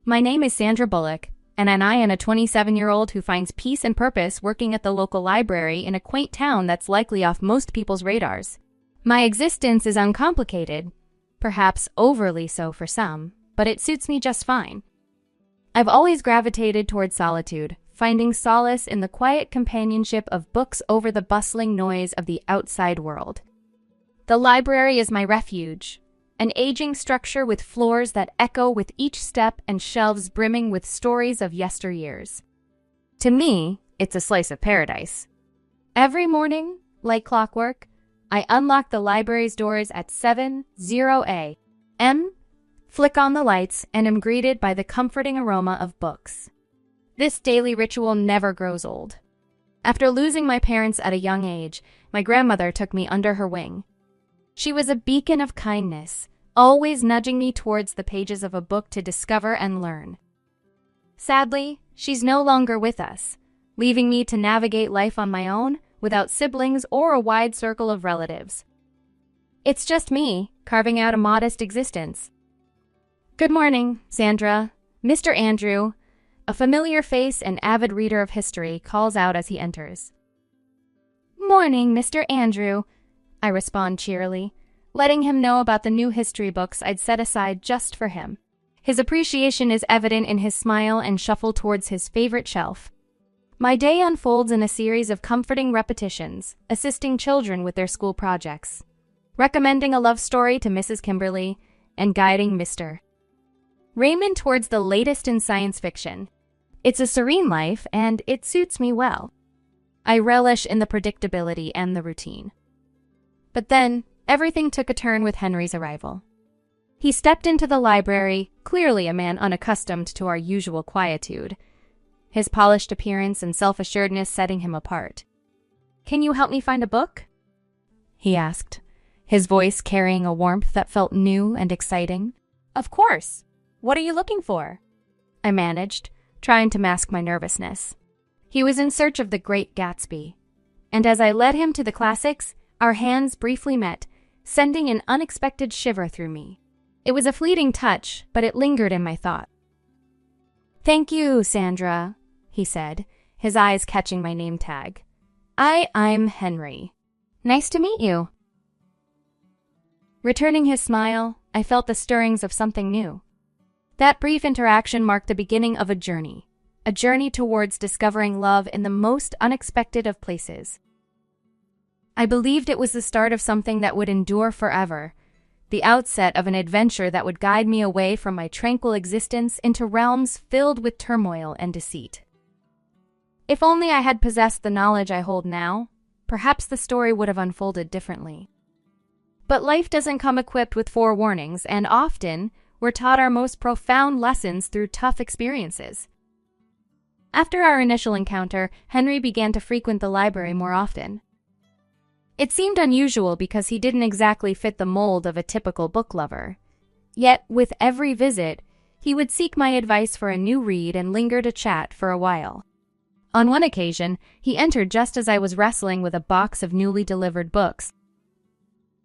My name is Sandra Bullock, and I am a 27-year-old who finds peace and purpose working at the local library in a quaint town that's likely off most people's radars. My existence is uncomplicated, perhaps overly so for some, but it suits me just fine. I've always gravitated toward solitude, finding solace in the quiet companionship of books over the bustling noise of the outside world. The library is my refuge, an aging structure with floors that echo with each step and shelves brimming with stories of yesteryears. To me, it's a slice of paradise. Every morning, like clockwork, I unlock the library's doors at 7:00 a.m., flick on the lights, and am greeted by the comforting aroma of books. This daily ritual never grows old. After losing my parents at a young age, my grandmother took me under her wing. She was a beacon of kindness, always nudging me towards the pages of a book to discover and learn. Sadly, she's no longer with us, leaving me to navigate life on my own without siblings or a wide circle of relatives. It's just me, carving out a modest existence. Good morning, Sandra. Mr. Andrew, a familiar face and avid reader of history, calls out as he enters. Morning, Mr. Andrew, I respond cheerily, letting him know about the new history books I'd set aside just for him. His appreciation is evident in his smile and shuffle towards his favorite shelf. My day unfolds in a series of comforting repetitions, assisting children with their school projects, recommending a love story to Mrs. Kimberly, and guiding Mr. Raymond towards the latest in science fiction. It's a serene life, and it suits me well. I relish in the predictability and the routine. But then, everything took a turn with Henry's arrival. He stepped into the library, clearly a man unaccustomed to our usual quietude, his polished appearance and self-assuredness setting him apart. "Can you help me find a book?" he asked, his voice carrying a warmth that felt new and exciting. "Of course. What are you looking for?" I managed, trying to mask my nervousness. He was in search of The Great Gatsby, and as I led him to the classics, our hands briefly met, sending an unexpected shiver through me. It was a fleeting touch, but it lingered in my thought. "Thank you, Sandra," he said, his eyes catching my name tag. I'm Henry. Nice to meet you." Returning his smile, I felt the stirrings of something new. That brief interaction marked the beginning of a journey towards discovering love in the most unexpected of places. I believed it was the start of something that would endure forever, the outset of an adventure that would guide me away from my tranquil existence into realms filled with turmoil and deceit. If only I had possessed the knowledge I hold now, perhaps the story would have unfolded differently. But life doesn't come equipped with forewarnings, and often we're taught our most profound lessons through tough experiences. After our initial encounter, Henry began to frequent the library more often. It seemed unusual because he didn't exactly fit the mold of a typical book lover. Yet, with every visit, he would seek my advice for a new read and linger to chat for a while. On one occasion, he entered just as I was wrestling with a box of newly delivered books.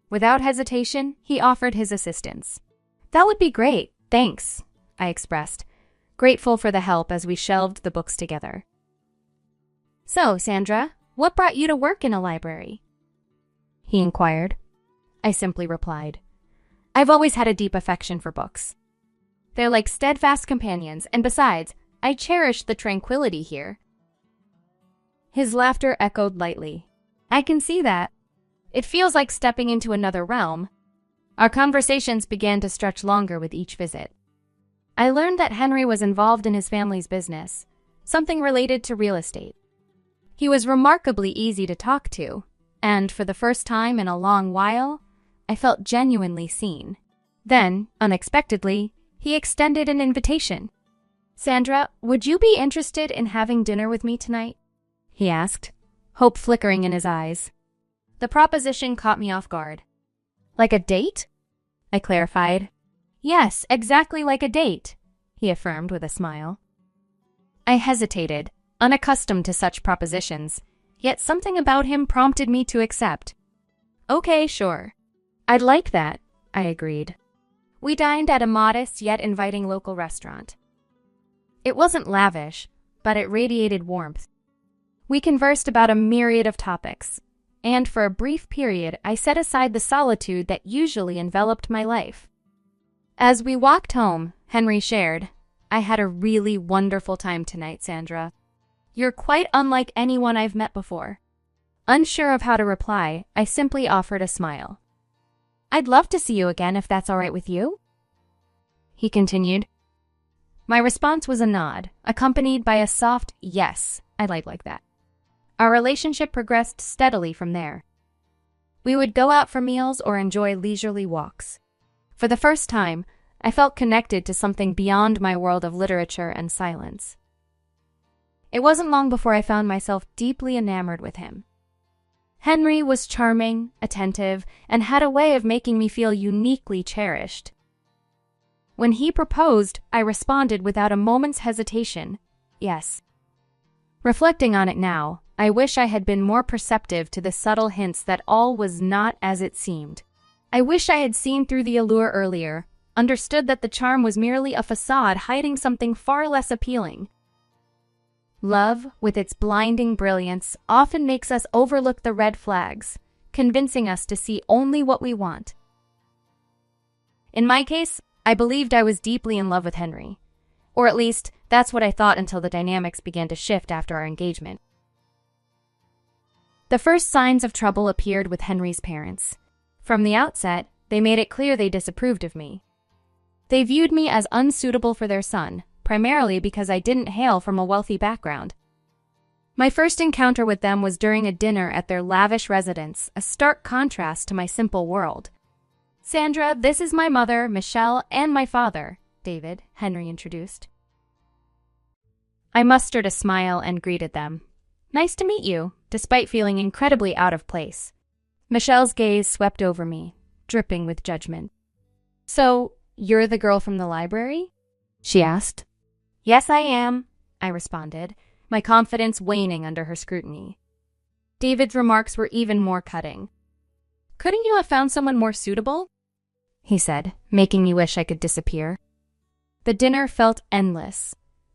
Without hesitation, he offered his assistance. "That would be great, thanks," I expressed, grateful for the help as we shelved the books together. "So, Sandra, what brought you to work in a library?" he inquired. I simply replied, "I've always had a deep affection for books. They're like steadfast companions, and besides, I cherish the tranquility here." His laughter echoed lightly. "I can see that. It feels like stepping into another realm." Our conversations began to stretch longer with each visit. I learned that Henry was involved in his family's business, something related to real estate. He was remarkably easy to talk to, and for the first time in a long while, I felt genuinely seen. Then, unexpectedly, he extended an invitation. "Sandra, would you be interested in having dinner with me tonight?" he asked, hope flickering in his eyes. The proposition caught me off guard. "Like a date?" I clarified. "Yes, exactly like a date," he affirmed with a smile. I hesitated, unaccustomed to such propositions, yet something about him prompted me to accept. "Okay, sure. I'd like that," I agreed. We dined at a modest yet inviting local restaurant. It wasn't lavish, but it radiated warmth. We conversed about a myriad of topics, and for a brief period I set aside the solitude that usually enveloped my life. As we walked home, Henry shared, "I had a really wonderful time tonight, Sandra. You're quite unlike anyone I've met before." Unsure of how to reply, I simply offered a smile. "I'd love to see you again if that's all right with you," he continued. My response was a nod, accompanied by a soft yes, I like that. Our relationship progressed steadily from there. We would go out for meals or enjoy leisurely walks. For the first time, I felt connected to something beyond my world of literature and silence. It wasn't long before I found myself deeply enamored with him. Henry was charming, attentive, and had a way of making me feel uniquely cherished. When he proposed, I responded without a moment's hesitation, yes. Reflecting on it now, I wish I had been more perceptive to the subtle hints that all was not as it seemed. I wish I had seen through the allure earlier, understood that the charm was merely a facade hiding something far less appealing. Love, with its blinding brilliance, often makes us overlook the red flags, convincing us to see only what we want. In my case, I believed I was deeply in love with Henry. Or at least, that's what I thought until the dynamics began to shift after our engagement. The first signs of trouble appeared with Henry's parents. From the outset, they made it clear they disapproved of me. They viewed me as unsuitable for their son, primarily because I didn't hail from a wealthy background. My first encounter with them was during a dinner at their lavish residence, a stark contrast to my simple world. "Sandra, this is my mother, Michelle, and my father, David," Henry introduced. I mustered a smile and greeted them. "Nice to meet you," despite feeling incredibly out of place. Michelle's gaze swept over me, dripping with judgment. "So, you're the girl from the library?" she asked. "Yes, I am," I responded, my confidence waning under her scrutiny. David's remarks were even more cutting. "Couldn't you have found someone more suitable?" he said, making me wish I could disappear. The dinner felt endless,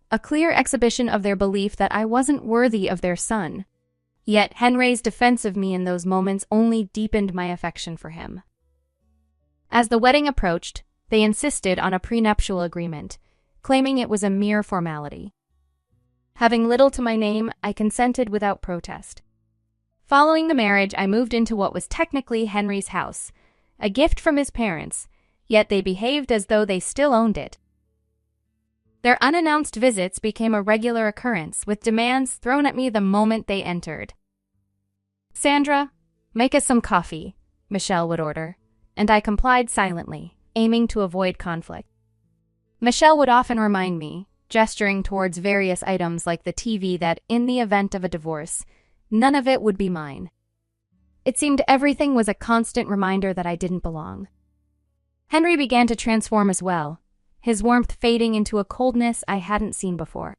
a clear exhibition of their belief that I wasn't worthy of their son. Yet Henry's defense of me in those moments only deepened my affection for him. As the wedding approached, they insisted on a prenuptial agreement, claiming it was a mere formality. Having little to my name, I consented without protest. Following the marriage, I moved into what was technically Henry's house, a gift from his parents, yet they behaved as though they still owned it. Their unannounced visits became a regular occurrence, with demands thrown at me the moment they entered. "Sandra, make us some coffee," Michelle would order, and I complied silently, aiming to avoid conflict. Michelle would often remind me, gesturing towards various items like the TV, that in the event of a divorce, none of it would be mine. It seemed everything was a constant reminder that I didn't belong. Henry began to transform as well, his warmth fading into a coldness I hadn't seen before.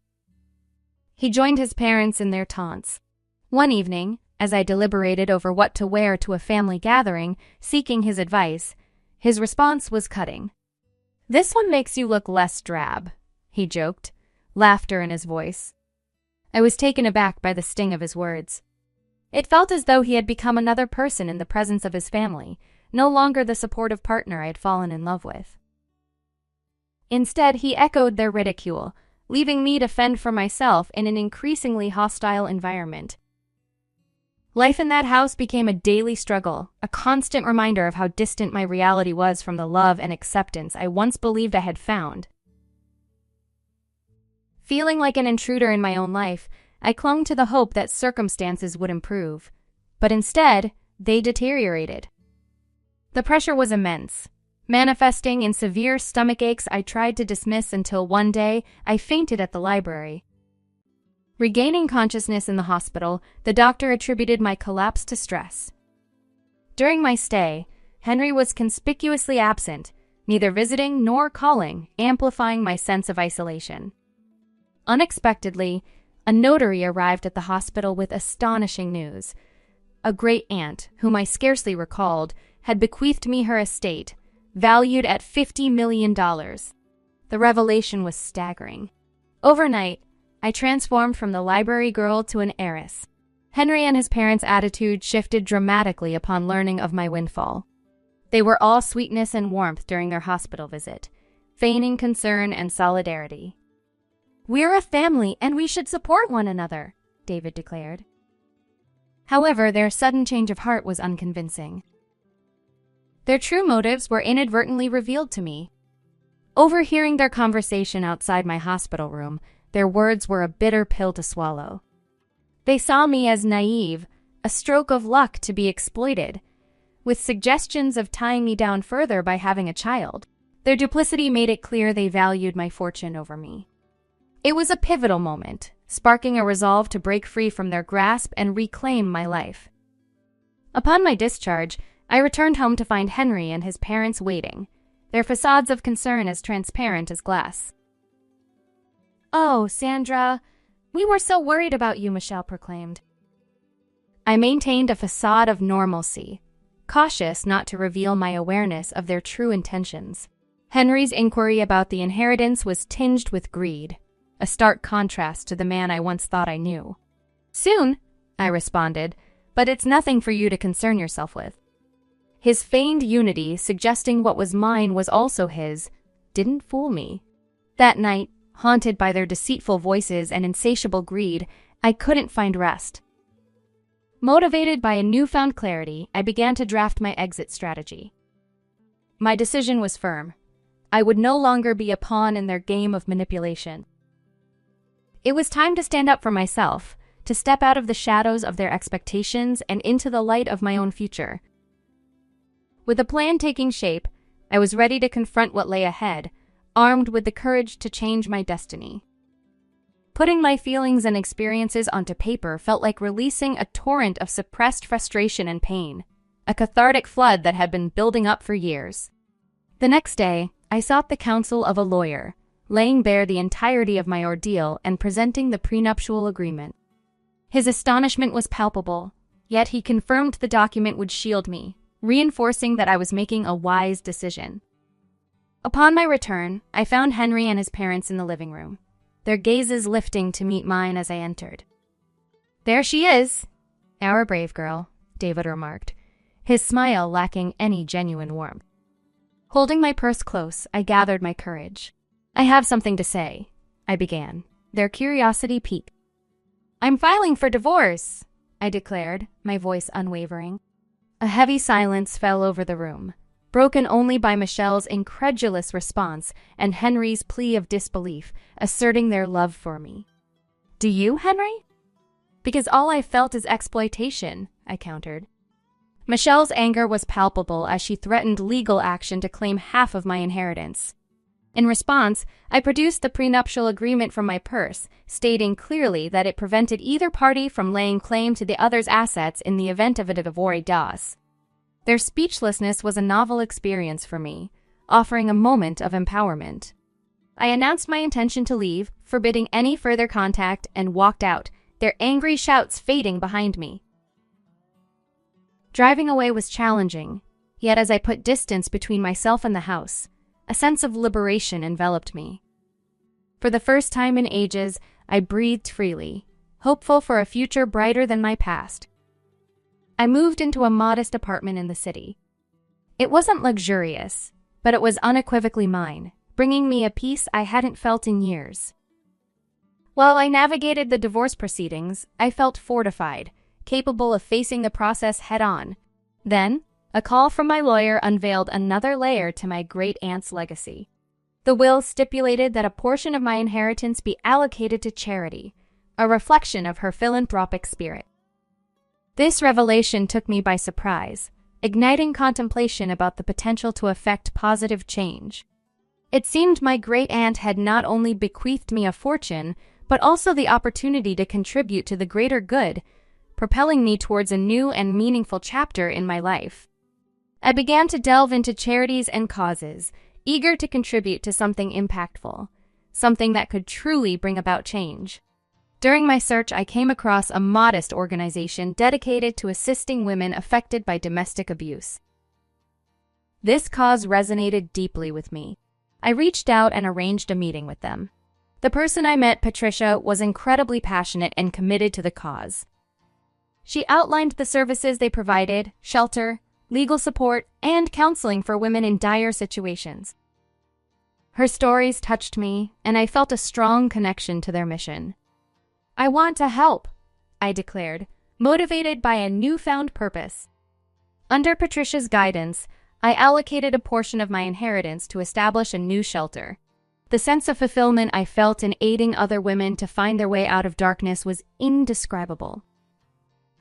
He joined his parents in their taunts. One evening, as I deliberated over what to wear to a family gathering, seeking his advice, his response was cutting. "This one makes you look less drab," he joked, laughter in his voice. I was taken aback by the sting of his words. It felt as though he had become another person in the presence of his family, no longer the supportive partner I had fallen in love with. Instead, he echoed their ridicule, leaving me to fend for myself in an increasingly hostile environment. Life in that house became a daily struggle, a constant reminder of how distant my reality was from the love and acceptance I once believed I had found. Feeling like an intruder in my own life, I clung to the hope that circumstances would improve, but instead, they deteriorated. The pressure was immense, manifesting in severe stomach aches I tried to dismiss until one day I fainted at the library. Regaining consciousness in the hospital, the doctor attributed my collapse to stress. During my stay, Henry was conspicuously absent, neither visiting nor calling, amplifying my sense of isolation. Unexpectedly, a notary arrived at the hospital with astonishing news. A great-aunt, whom I scarcely recalled, had bequeathed me her estate, valued at $50 million. The revelation was staggering. Overnight, I transformed from the library girl to an heiress. Henry and his parents' attitude shifted dramatically upon learning of my windfall. They were all sweetness and warmth during their hospital visit, feigning concern and solidarity. "We're a family and we should support one another," David declared. However, their sudden change of heart was unconvincing. Their true motives were inadvertently revealed to me. Overhearing their conversation outside my hospital room, their words were a bitter pill to swallow. They saw me as naive, a stroke of luck to be exploited, with suggestions of tying me down further by having a child. Their duplicity made it clear they valued my fortune over me. It was a pivotal moment, sparking a resolve to break free from their grasp and reclaim my life. Upon my discharge, I returned home to find Henry and his parents waiting, their facades of concern as transparent as glass. "Oh, Sandra, we were so worried about you," Michelle proclaimed. I maintained a facade of normalcy, cautious not to reveal my awareness of their true intentions. Henry's inquiry about the inheritance was tinged with greed, a stark contrast to the man I once thought I knew. "Soon," I responded, "but it's nothing for you to concern yourself with." His feigned unity, suggesting what was mine was also his, didn't fool me. That night, haunted by their deceitful voices and insatiable greed, I couldn't find rest. Motivated by a newfound clarity, I began to draft my exit strategy. My decision was firm. I would no longer be a pawn in their game of manipulation. It was time to stand up for myself, to step out of the shadows of their expectations and into the light of my own future. With a plan taking shape, I was ready to confront what lay ahead, armed with the courage to change my destiny. Putting my feelings and experiences onto paper felt like releasing a torrent of suppressed frustration and pain, a cathartic flood that had been building up for years. The next day, I sought the counsel of a lawyer, laying bare the entirety of my ordeal and presenting the prenuptial agreement. His astonishment was palpable, yet he confirmed the document would shield me, reinforcing that I was making a wise decision. Upon my return, I found Henry and his parents in the living room, their gazes lifting to meet mine as I entered. "There she is, our brave girl," David remarked, his smile lacking any genuine warmth. Holding my purse close, I gathered my courage. "I have something to say," I began, their curiosity piqued. "I'm filing for divorce," I declared, my voice unwavering. A heavy silence fell over the room, broken only by Michelle's incredulous response and Henry's plea of disbelief, asserting their love for me. "Do you, Henry?" "Because all I felt is exploitation," I countered. Michelle's anger was palpable as she threatened legal action to claim half of my inheritance. In response, I produced the prenuptial agreement from my purse, stating clearly that it prevented either party from laying claim to the other's assets in the event of a divorce. Their speechlessness was a novel experience for me, offering a moment of empowerment. I announced my intention to leave, forbidding any further contact, and walked out, their angry shouts fading behind me. Driving away was challenging, yet as I put distance between myself and the house, a sense of liberation enveloped me. For the first time in ages, I breathed freely, hopeful for a future brighter than my past. I moved into a modest apartment in the city. It wasn't luxurious, but it was unequivocally mine, bringing me a peace I hadn't felt in years. While I navigated the divorce proceedings, I felt fortified, capable of facing the process head-on. Then, a call from my lawyer unveiled another layer to my great-aunt's legacy. The will stipulated that a portion of my inheritance be allocated to charity, a reflection of her philanthropic spirit. This revelation took me by surprise, igniting contemplation about the potential to effect positive change. It seemed my great-aunt had not only bequeathed me a fortune, but also the opportunity to contribute to the greater good, propelling me towards a new and meaningful chapter in my life. I began to delve into charities and causes, eager to contribute to something impactful, something that could truly bring about change. During my search, I came across a modest organization dedicated to assisting women affected by domestic abuse. This cause resonated deeply with me. I reached out and arranged a meeting with them. The person I met, Patricia, was incredibly passionate and committed to the cause. She outlined the services they provided: shelter, legal support, and counseling for women in dire situations. Her stories touched me, and I felt a strong connection to their mission. "I want to help," I declared, motivated by a newfound purpose. Under Patricia's guidance, I allocated a portion of my inheritance to establish a new shelter. The sense of fulfillment I felt in aiding other women to find their way out of darkness was indescribable.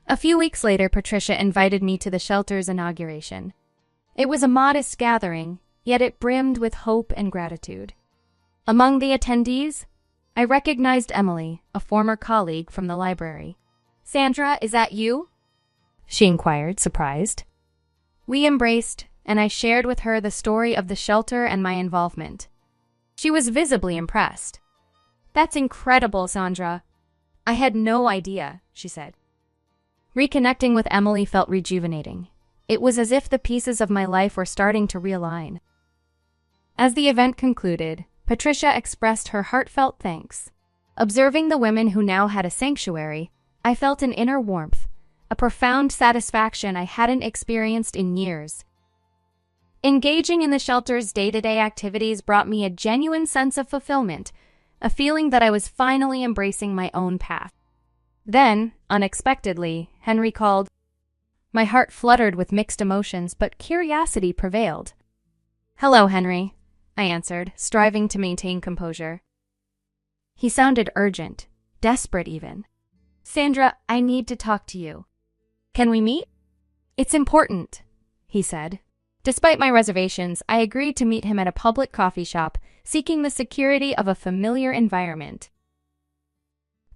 A few weeks later, Patricia invited me to the shelter's inauguration. It was a modest gathering, yet it brimmed with hope and gratitude. Among the attendees, I recognized Emily, a former colleague from the library. "Sandra, is that you?" she inquired, surprised. We embraced, and I shared with her the story of the shelter and my involvement. She was visibly impressed. "That's incredible, Sandra. I had no idea," she said. Reconnecting with Emily felt rejuvenating. It was as if the pieces of my life were starting to realign. As the event concluded, Patricia expressed her heartfelt thanks. Observing the women who now had a sanctuary, I felt an inner warmth, a profound satisfaction I hadn't experienced in years. Engaging in the shelter's day-to-day activities brought me a genuine sense of fulfillment, a feeling that I was finally embracing my own path. Then, unexpectedly, Henry called. My heart fluttered with mixed emotions, but curiosity prevailed. "Hello, Henry," I answered, striving to maintain composure. He sounded urgent, desperate even. "Sandra, I need to talk to you. Can we meet?" "It's important," he said. Despite my reservations, I agreed to meet him at a public coffee shop, seeking the security of a familiar environment.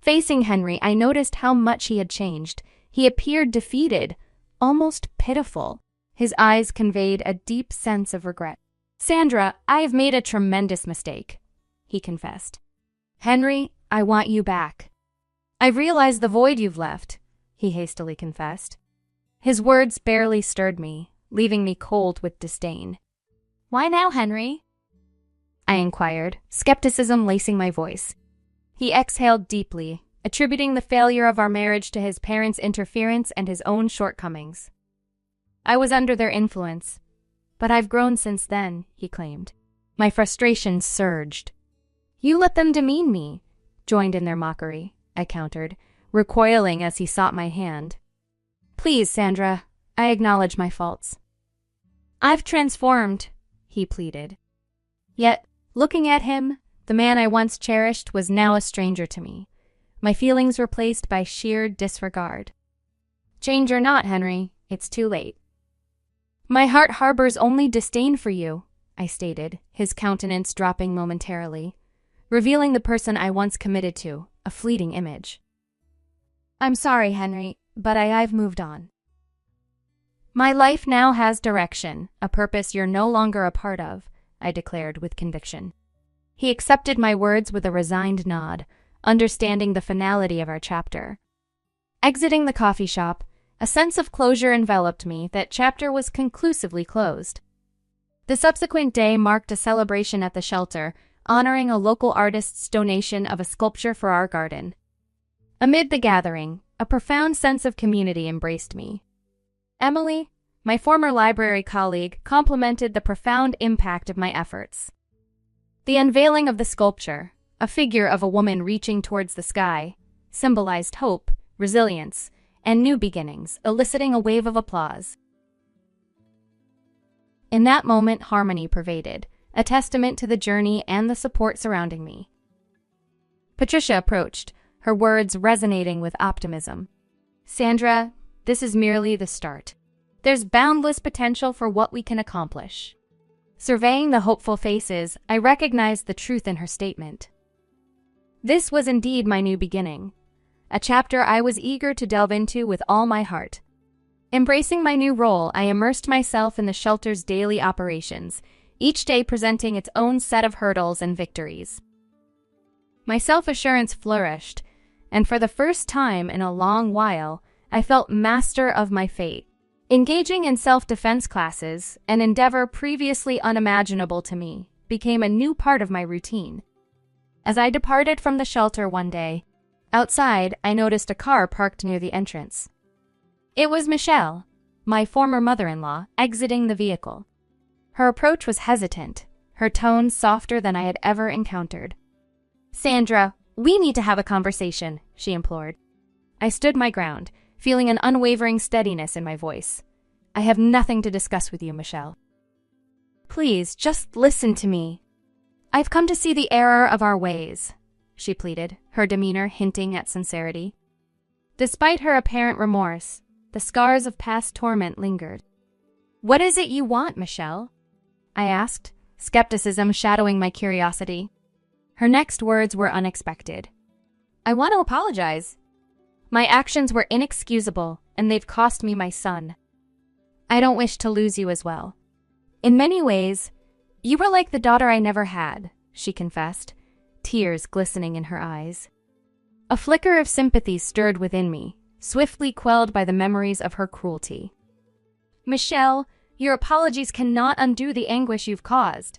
Facing Henry, I noticed how much he had changed. He appeared defeated, almost pitiful. His eyes conveyed a deep sense of regret. "Sandra, I have made a tremendous mistake," he confessed. "Henry, I want you back." "I've realized the void you've left," he hastily confessed. His words barely stirred me, leaving me cold with disdain. "Why now, Henry?" I inquired, skepticism lacing my voice. He exhaled deeply, attributing the failure of our marriage to his parents' interference and his own shortcomings. "I was under their influence, but I've grown since then," he claimed. My frustration surged. "You let them demean me," joined in their mockery, I countered, recoiling as he sought my hand. "Please, Sandra, I acknowledge my faults." "I've transformed," he pleaded. Yet, looking at him, the man I once cherished was now a stranger to me, my feelings replaced by sheer disregard. "Change or not, Henry, it's too late." "My heart harbors only disdain for you," I stated, his countenance dropping momentarily, revealing the person I once committed to, a fleeting image. "I'm sorry, Henry, but I've moved on. My life now has direction, a purpose you're no longer a part of," I declared with conviction. He accepted my words with a resigned nod, understanding the finality of our chapter. Exiting the coffee shop, a sense of closure enveloped me. That chapter was conclusively closed. The subsequent day marked a celebration at the shelter, honoring a local artist's donation of a sculpture for our garden. Amid the gathering, a profound sense of community embraced me. Emily, my former library colleague, complimented the profound impact of my efforts. The unveiling of the sculpture, a figure of a woman reaching towards the sky, symbolized hope, resilience, and new beginnings, eliciting a wave of applause. In that moment, harmony pervaded, a testament to the journey and the support surrounding me. Patricia approached, her words resonating with optimism. "Sandra, this is merely the start. There's boundless potential for what we can accomplish." Surveying the hopeful faces, I recognized the truth in her statement. This was indeed my new beginning, a chapter I was eager to delve into with all my heart. Embracing my new role, I immersed myself in the shelter's daily operations, each day presenting its own set of hurdles and victories. My self-assurance flourished, and for the first time in a long while, I felt master of my fate. Engaging in self-defense classes, an endeavor previously unimaginable to me, became a new part of my routine. As I departed from the shelter one day, outside I noticed a car parked near the entrance. It was Michelle, my former mother-in-law, exiting the vehicle. Her approach was hesitant, her tone softer than I had ever encountered. "Sandra, we need to have a conversation," she implored. I stood my ground, feeling an unwavering steadiness in my voice. "I have nothing to discuss with you, Michelle. Please, just listen to me. I've come to see the error of our ways," she pleaded, her demeanor hinting at sincerity. Despite her apparent remorse, the scars of past torment lingered. "What is it you want, Michelle?" I asked, skepticism shadowing my curiosity. Her next words were unexpected. "I want to apologize. My actions were inexcusable, and they've cost me my son. I don't wish to lose you as well. In many ways, you were like the daughter I never had," she confessed, tears glistening in her eyes. A flicker of sympathy stirred within me, swiftly quelled by the memories of her cruelty. "Michelle, your apologies cannot undo the anguish you've caused.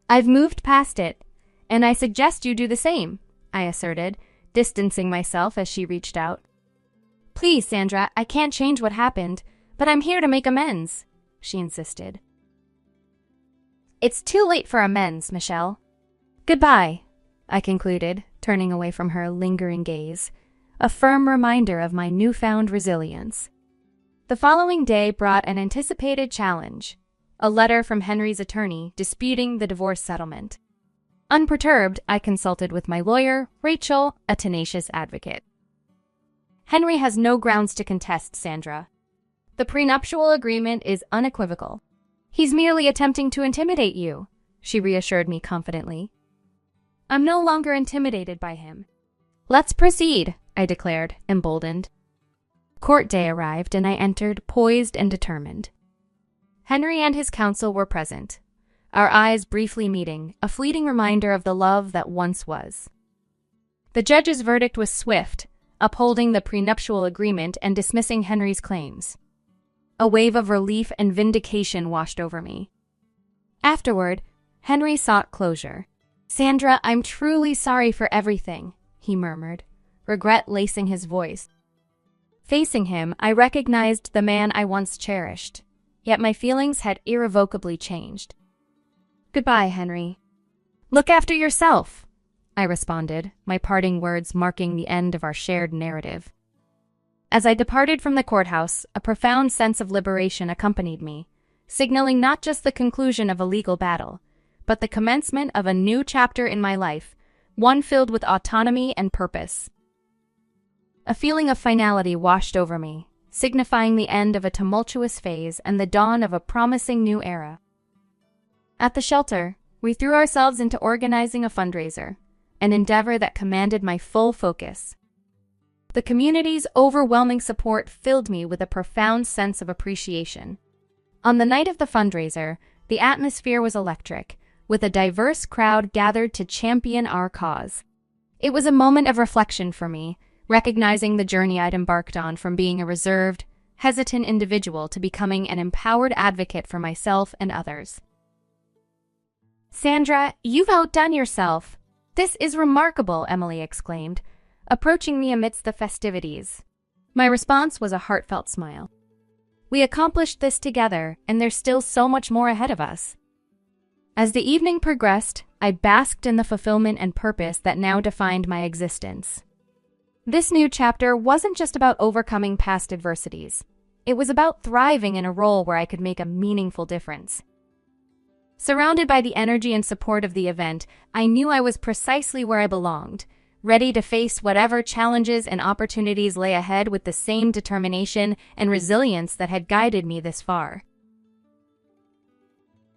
I've moved past it, and I suggest you do the same," I asserted, distancing myself as she reached out. "Please, Sandra, I can't change what happened, but I'm here to make amends," she insisted. "It's too late for amends, Michelle. Goodbye," I concluded, turning away from her lingering gaze, a firm reminder of my newfound resilience. The following day brought an anticipated challenge, a letter from Henry's attorney disputing the divorce settlement. Unperturbed, I consulted with my lawyer, Rachel, a tenacious advocate. "Henry has no grounds to contest, Sandra. The prenuptial agreement is unequivocal. He's merely attempting to intimidate you," she reassured me confidently. "I'm no longer intimidated by him." "Let's proceed," I declared, emboldened. Court day arrived, and I entered, poised and determined. Henry and his counsel were present, our eyes briefly meeting, a fleeting reminder of the love that once was. The judge's verdict was swift, upholding the prenuptial agreement and dismissing Henry's claims. A wave of relief and vindication washed over me. Afterward, Henry sought closure. "Sandra, I'm truly sorry for everything," he murmured, regret lacing his voice. Facing him, I recognized the man I once cherished, yet my feelings had irrevocably changed. "Goodbye, Henry. Look after yourself," I responded, my parting words marking the end of our shared narrative. As I departed from the courthouse, a profound sense of liberation accompanied me, signaling not just the conclusion of a legal battle, but the commencement of a new chapter in my life, one filled with autonomy and purpose. A feeling of finality washed over me, signifying the end of a tumultuous phase and the dawn of a promising new era. At the shelter, we threw ourselves into organizing a fundraiser, an endeavor that commanded my full focus. The community's overwhelming support filled me with a profound sense of appreciation. On the night of the fundraiser, the atmosphere was electric, with a diverse crowd gathered to champion our cause. It was a moment of reflection for me, recognizing the journey I'd embarked on from being a reserved, hesitant individual to becoming an empowered advocate for myself and others. "Sandra, you've outdone yourself. This is remarkable," Emily exclaimed, approaching me amidst the festivities. My response was a heartfelt smile. "We accomplished this together, and there's still so much more ahead of us." As the evening progressed, I basked in the fulfillment and purpose that now defined my existence. This new chapter wasn't just about overcoming past adversities. It was about thriving in a role where I could make a meaningful difference. Surrounded by the energy and support of the event, I knew I was precisely where I belonged, ready to face whatever challenges and opportunities lay ahead with the same determination and resilience that had guided me this far.